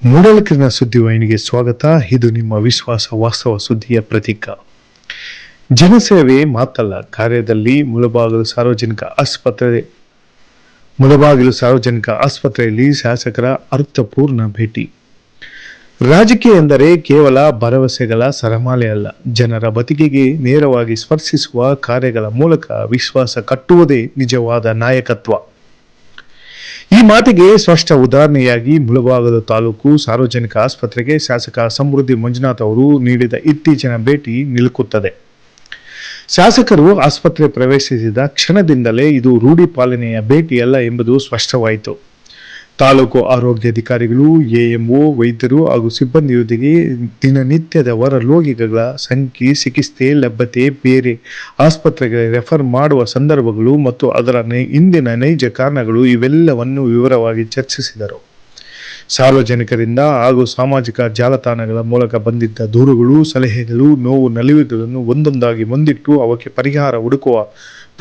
ಮೂಡಲಕಿರಣ ಸುದ್ದಿವಾಹಿನಿಗೆ ಸ್ವಾಗತ. ಇದು ನಿಮ್ಮ ವಿಶ್ವಾಸ ವಾಸ್ತವ ಸುದ್ದಿಯ ಪ್ರತೀಕ. ಜನಸೇವೆ ಮಾತಲ್ಲ ಕಾರ್ಯದಲ್ಲಿ ಮುಳಬಾಗಿಲು ಸಾರ್ವಜನಿಕ ಆಸ್ಪತ್ರೆಯಲ್ಲಿ ಶಾಸಕರ ಅರ್ಥಪೂರ್ಣ ಭೇಟಿ. ರಾಜಕೀಯ ಎಂದರೆ ಕೇವಲ ಭರವಸೆಗಳ ಸರಮಾಲೆ ಅಲ್ಲ, ಜನರ ಬದುಕಿಗೆ ನೇರವಾಗಿ ಸ್ಪರ್ಶಿಸುವ ಕಾರ್ಯಗಳ ಮೂಲಕ ವಿಶ್ವಾಸ ಕಟ್ಟುವುದೇ ನಿಜವಾದ ನಾಯಕತ್ವ. ಈ ಮಾತಿಗೆ ಸ್ಪಷ್ಟ ಉದಾಹರಣೆಯಾಗಿ ಮುಳಬಾಗಿಲು ತಾಲೂಕು ಸಾರ್ವಜನಿಕ ಆಸ್ಪತ್ರೆಗೆ ಶಾಸಕ ಸಮೃದ್ಧಿ ಮಂಜುನಾಥ್ ಅವರು ನೀಡಿದ ಇತ್ತೀಚಿನ ಭೇಟಿ ನಿಲುಕುತ್ತದೆ. ಶಾಸಕರು ಆಸ್ಪತ್ರೆ ಪ್ರವೇಶಿಸಿದ ಕ್ಷಣದಿಂದಲೇ ಇದು ರೂಢಿ ಪಾಲನೆಯ ಭೇಟಿಯಲ್ಲ ಎಂಬುದು ಸ್ಪಷ್ಟವಾಯಿತು. ತಾಲೂಕು ಆರೋಗ್ಯಾಧಿಕಾರಿಗಳು, ಎಎಂಒ, ವೈದ್ಯರು ಹಾಗೂ ಸಿಬ್ಬಂದಿಯೊಂದಿಗೆ ದಿನನಿತ್ಯದ ಹೊರರೋಗಿಗಳ ಸಂಖ್ಯೆ, ಚಿಕಿತ್ಸೆ ಲಭ್ಯತೆ, ಬೇರೆ ಆಸ್ಪತ್ರೆಗಳಿಗೆ ರೆಫರ್ ಮಾಡುವ ಸಂದರ್ಭಗಳು ಮತ್ತು ಅದರ ಹಿಂದಿನ ನೈಜ ಕಾರಣಗಳು ಇವೆಲ್ಲವನ್ನು ವಿವರವಾಗಿ ಚರ್ಚಿಸಿದರು. ಸಾರ್ವಜನಿಕರಿಂದ ಹಾಗೂ ಸಾಮಾಜಿಕ ಜಾಲತಾಣಗಳ ಮೂಲಕ ಬಂದಿದ್ದ ದೂರುಗಳು, ಸಲಹೆಗಳು, ನೋವು ನಲಿವುಗಳನ್ನು ಒಂದೊಂದಾಗಿ ಮುಂದಿಟ್ಟು ಅವಕ್ಕೆ ಪರಿಹಾರ ಹುಡುಕುವ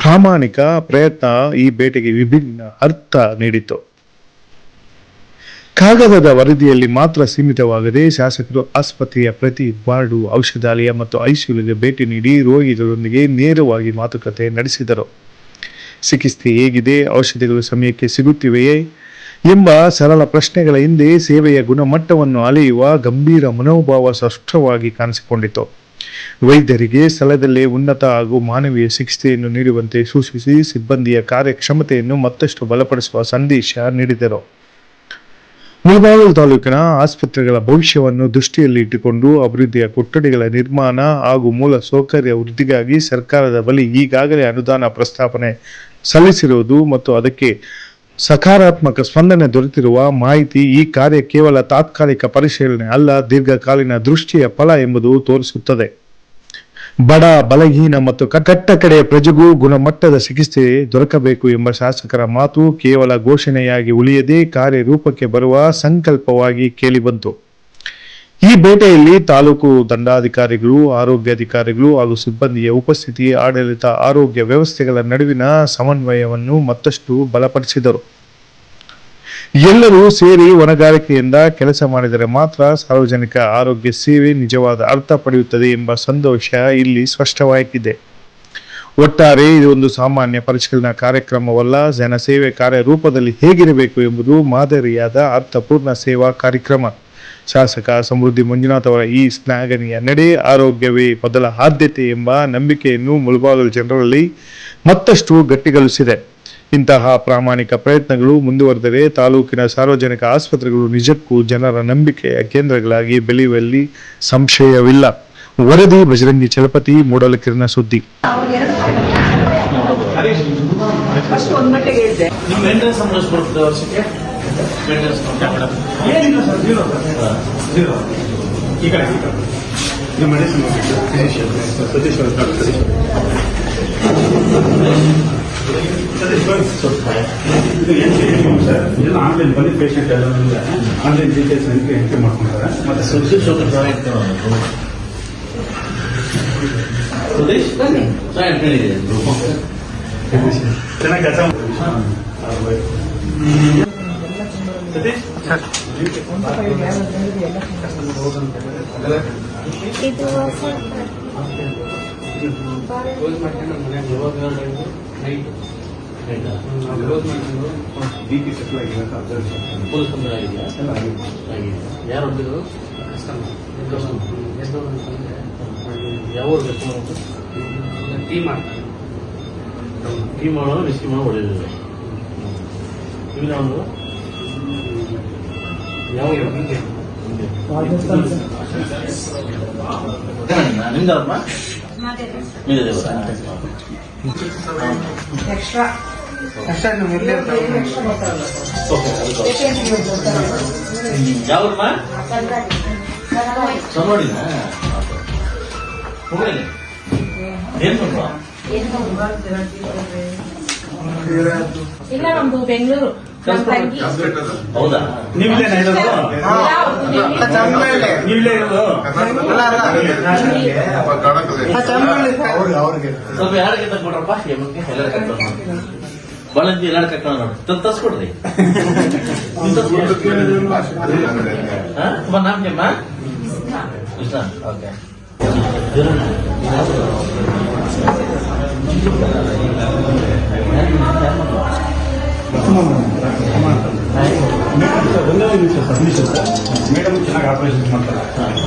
ಪ್ರಾಮಾಣಿಕ ಪ್ರಯತ್ನ ಈ ಭೇಟಿಗೆ ವಿಭಿನ್ನ ಅರ್ಥ ನೀಡಿತು. ಕಾಗದದ ವರದಿಯಲ್ಲಿ ಮಾತ್ರ ಸೀಮಿತವಾಗದೆ ಶಾಸಕರು ಆಸ್ಪತ್ರೆಯ ಪ್ರತಿ ವಾರ್ಡು, ಔಷಧಾಲಯ ಮತ್ತು ಐಸಿಯುಗೆ ಭೇಟಿ ನೀಡಿ ರೋಗಿಗಳೊಂದಿಗೆ ನೇರವಾಗಿ ಮಾತುಕತೆ ನಡೆಸಿದರು. ಚಿಕಿತ್ಸೆ ಹೇಗಿದೆ, ಔಷಧಿಗಳು ಸಮಯಕ್ಕೆ ಸಿಗುತ್ತಿವೆಯೇ ಎಂಬ ಸರಳ ಪ್ರಶ್ನೆಗಳ ಹಿಂದೆ ಸೇವೆಯ ಗುಣಮಟ್ಟವನ್ನು ಅಳೆಯುವ ಗಂಭೀರ ಮನೋಭಾವ ಸ್ಪಷ್ಟವಾಗಿ ಕಾಣಿಸಿಕೊಂಡಿತು. ವೈದ್ಯರಿಗೆ ಸ್ಥಳದಲ್ಲೇ ಉನ್ನತ ಹಾಗೂ ಮಾನವೀಯ ಚಿಕಿತ್ಸೆಯನ್ನು ನೀಡುವಂತೆ ಸೂಚಿಸಿ ಸಿಬ್ಬಂದಿಯ ಕಾರ್ಯಕ್ಷಮತೆಯನ್ನು ಮತ್ತಷ್ಟು ಬಲಪಡಿಸುವ ಸಂದೇಶ ನೀಡಿದರು. ಮುಳಬಾಗಿಲು ತಾಲೂಕಿನ ಆಸ್ಪತ್ರೆಗಳ ಭವಿಷ್ಯವನ್ನು ದೃಷ್ಟಿಯಲ್ಲಿ ಇಟ್ಟುಕೊಂಡು ಅಭಿವೃದ್ಧಿಯ ಕೊಠಡಿಗಳ ನಿರ್ಮಾಣ ಹಾಗೂ ಮೂಲ ಸೌಕರ್ಯ ವೃದ್ಧಿಗಾಗಿ ಸರ್ಕಾರದ ಬಳಿ ಈಗಾಗಲೇ ಅನುದಾನ ಪ್ರಸ್ತಾವನೆ ಸಲ್ಲಿಸಿರುವುದು ಮತ್ತು ಅದಕ್ಕೆ ಸಕಾರಾತ್ಮಕ ಸ್ಪಂದನೆ ದೊರೆತಿರುವ ಮಾಹಿತಿ ಈ ಕಾರ್ಯ ಕೇವಲ ತಾತ್ಕಾಲಿಕ ಪರಿಶೀಲನೆ ಅಲ್ಲ, ದೀರ್ಘಕಾಲೀನ ದೃಷ್ಟಿಯ ಫಲ ಎಂಬುದು ತೋರಿಸುತ್ತದೆ. ಬಡ, ಬಲಹೀನ ಮತ್ತು ಕಟ್ಟಕಡೆಯ ಪ್ರಜೆಗೂ ಗುಣಮಟ್ಟದ ಚಿಕಿತ್ಸೆ ದೊರಕಬೇಕು ಎಂಬ ಶಾಸಕರ ಮಾತು ಕೇವಲ ಘೋಷಣೆಯಾಗಿ ಉಳಿಯದೆ ಕಾರ್ಯರೂಪಕ್ಕೆ ಬರುವ ಸಂಕಲ್ಪವಾಗಿ ಕೇಳಿಬಂತು. ಈ ಭೇಟಿಯಲ್ಲಿ ತಾಲೂಕು ದಂಡಾಧಿಕಾರಿಗಳು, ಆರೋಗ್ಯಾಧಿಕಾರಿಗಳು ಹಾಗೂ ಸಿಬ್ಬಂದಿಯ ಉಪಸ್ಥಿತಿ ಆಡಳಿತ, ಆರೋಗ್ಯ ವ್ಯವಸ್ಥೆಗಳ ನಡುವಿನ ಸಮನ್ವಯವನ್ನು ಮತ್ತಷ್ಟು ಬಲಪಡಿಸಿದರು. ಎಲ್ಲರೂ ಸೇರಿ ಹೊಣೆಗಾರಿಕೆಯಿಂದ ಕೆಲಸ ಮಾಡಿದರೆ ಮಾತ್ರ ಸಾರ್ವಜನಿಕ ಆರೋಗ್ಯ ಸೇವೆ ನಿಜವಾದ ಅರ್ಥ ಪಡೆಯುತ್ತದೆ ಎಂಬ ಸಂತೋಷ ಇಲ್ಲಿ ಸ್ಪಷ್ಟವಾಗಿದೆ. ಒಟ್ಟಾರೆ ಇದು ಒಂದು ಸಾಮಾನ್ಯ ಪರಿಶೀಲನಾ ಕಾರ್ಯಕ್ರಮವಲ್ಲ, ಜನಸೇವೆ ಕಾರ್ಯರೂಪದಲ್ಲಿ ಹೇಗಿರಬೇಕು ಎಂಬುದು ಮಾದರಿಯಾದ ಅರ್ಥಪೂರ್ಣ ಸೇವಾ ಕಾರ್ಯಕ್ರಮ. ಶಾಸಕ ಸಮೃದ್ಧಿ ಮಂಜುನಾಥ್ ಅವರ ಈ ಶ್ಲಾಘನೀಯ ನಡೆ ಆರೋಗ್ಯವೇ ಮೊದಲ ಆದ್ಯತೆ ಎಂಬ ನಂಬಿಕೆಯನ್ನು ಮುಳಬಾಗಿಲು ಜನರಲ್ಲಿ ಮತ್ತಷ್ಟು ಗಟ್ಟಿಗೊಳಿಸಿದೆ. ಇಂತಹ ಪ್ರಾಮಾಣಿಕ ಪ್ರಯತ್ನಗಳು ಮುಂದುವರೆದರೆ ತಾಲೂಕಿನ ಸಾರ್ವಜನಿಕ ಆಸ್ಪತ್ರೆಗಳು ನಿಜಕ್ಕೂ ಜನರ ನಂಬಿಕೆಯ ಕೇಂದ್ರಗಳಾಗಿ ಬೆಳೆಯುವಲ್ಲಿ ಸಂಶಯವಿಲ್ಲ. ವರದಿ ಬಜರಂಗಿ ಚಲಪತಿ, ಮೂಡಲಕಿರಣ ಸುದ್ದಿ. ಆನ್ಲೈನ್ ಬಂದು ಪೇಷಂಟ್ ಎಲ್ಲ ಆನ್ಲೈನ್ ಡೀಟೇಲ್ಸ್ ಎಂಟ್ರಿ ಮಾಡ್ಕೊಂತಾರೆ. ಮತ್ತೆ ಚೆನ್ನಾಗಿ ಕೆಲಸ ಯಾರು ಯಾವ ಟೀಮ್ ಮಾಡೋದು ರಿಸ್ಕಿ ಮಾಡೋ ಹೊಡೆದಿಲ್ಲ. ಇನ್ನು ಯಾವ ನಿಮ್ದಮ್ಮ ಯಾವಮ್ಮ ಸೋಮವಾಡಿನ ಏನು ಇಲ್ಲ, ನಮ್ದು ಬೆಂಗಳೂರು. ಹೌದಾ? ನೀವಿಲ್ಲೇ ಇರೋದು? ನೀವಿಲ್ಲೇ ಇರೋದು? ಸ್ವಲ್ಪ ಯಾರಿಗೆ ತಗೊಂಡ್ರಪ್ಪ ಎಲ್ಲರ ಬಳಂಜಿ ಎಲ್ಲ ಕರ್ಕೊಂಡು ನೋಡಿ ತರ್ಸ್ಕೊಡ್ರಿ ನಾಮ ಕೆಮ್ಮ ಕೃಷ್ಣ ಓಕೆ ಮೇಡಮ್ ಚೆನ್ನಾಗಿ ಆಪರೇಷನ್ ಮಾಡ್ತಾರೆ.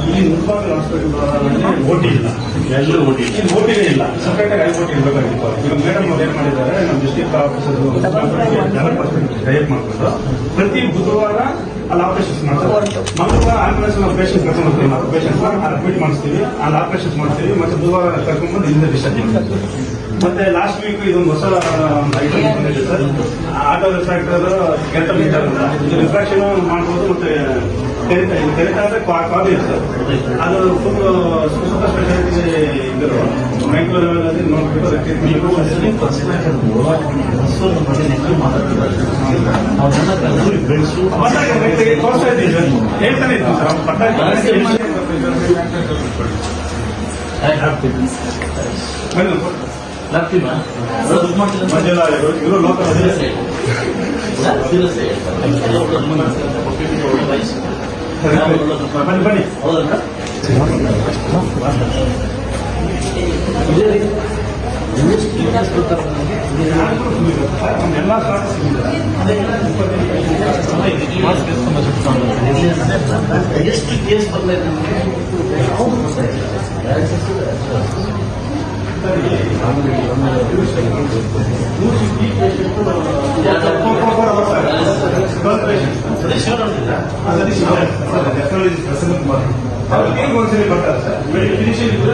ಇಲ್ಲಿ ಮುನ್ಸಿಪಾಲ್ ಹಾಸ್ಪಿಟಲ್ ಓಟಿ ಇಲ್ಲ, ಎಲ್ಲರೂ ಓಟಿ ಇಲ್ಲಿ ಓಟಿನೇ ಇಲ್ಲ. ಸಪ್ರೇಟ್ ಆಗಿ ಓಟಿ ಇರಬೇಕಾಗಿತ್ತು. ಈಗ ಮೇಡಮ್ ಅವ್ರು ಏನ್ ಮಾಡಿದ್ದಾರೆ, ನಮ್ಮ ಡಿಸ್ಟ್ರಿಕ್ಟ್ ಆಫೀಸರ್ ಡೈರೆಕ್ಟ್ ಮಾಡ್ಕೊಂಡು ಪ್ರತಿ ಬುಧವಾರ ಅಲ್ಲಿ ಆಪರೇಷನ್ಸ್ ಮಾಡ್ತಾರೆ. ಮಂಗಳವಾರ ಆಂಬುಲೆನ್ಸ್ ನಾವು ಪೇಷಂಟ್ ಕರ್ಕೊಂಡು ಹೋಗ್ತೀವಿ. ನಾವು ಪೇಷಂಟ್ಸ್ ಅಡ್ಮಿಟ್ ಮಾಡಿಸ್ತೀವಿ, ಅಲ್ಲಿ ಆಪರೇಷನ್ಸ್ ಮಾಡ್ತೀವಿ. ಮತ್ತೆ ಬುಧವಾರ ಕರ್ಕೊಂಡ್ಬಂದು ಇಲ್ಲಿಂದ ಡಿಸ್ಚಾರ್ಜ್ ಮಾಡ್ತೀವಿ. ಮತ್ತೆ ಲಾಸ್ಟ್ ವೀಕ್ ಇದೊಂದು ಹೊಸ ಐಟಮ್ ಬಂದಿದೆ ಸರ್. ಆಟೋ ರಿಫ್ರಾಕ್ಟರ್ ಗೆಟ್ ಮೀಟರ್ ಇದು ರಿಫ್ರಾಕ್ಷನ್ ಮಾಡ್ಬೋದು. ಮತ್ತೆ ತೆರಿತಾ ಅಂದ್ರೆ ಕಾಪಿ ಇದೆ ಸರ್. ಅದು ಫುಲ್ ಸೂಪರ್ ಸ್ಪೆಷಾಲಿಟಿ ಇದ್ರು ಮೈಕ್ರೋ ಲೆವೆಲ್ ಅಲ್ಲಿ ನೋಡ್ಬಿಟ್ಟು ತೋರಿಸ್ತಾ ಇದ್ದೀವಿ ಸರ್. ಹೇಳ್ತಾನೆ ಇದ್ದೀನಿ ಸರ್. ಅವ್ರು ಪಟ್ಟ ಲಕ್ಷ್ಮೀಮಾ ಮಂಜುಳಾ ಇವರು ಲೋಕಲ್ ಬನ್ನಿ ಬನ್ನಿ. ಹೌದಲ್ಲ ಎಲ್ಲ ಸ್ಟಾರ್ಟ್ ಎಷ್ಟು ಕೇಸ್ ಬರ್ಲಿಲ್ಲ ಅವ್ರಿಗೆ ಒಂದ್ಸರಿ ಬರ್ತಾರೆ ಸರ್. ಫಿನಿಶಿಂಗ್ ಇದ್ರೆ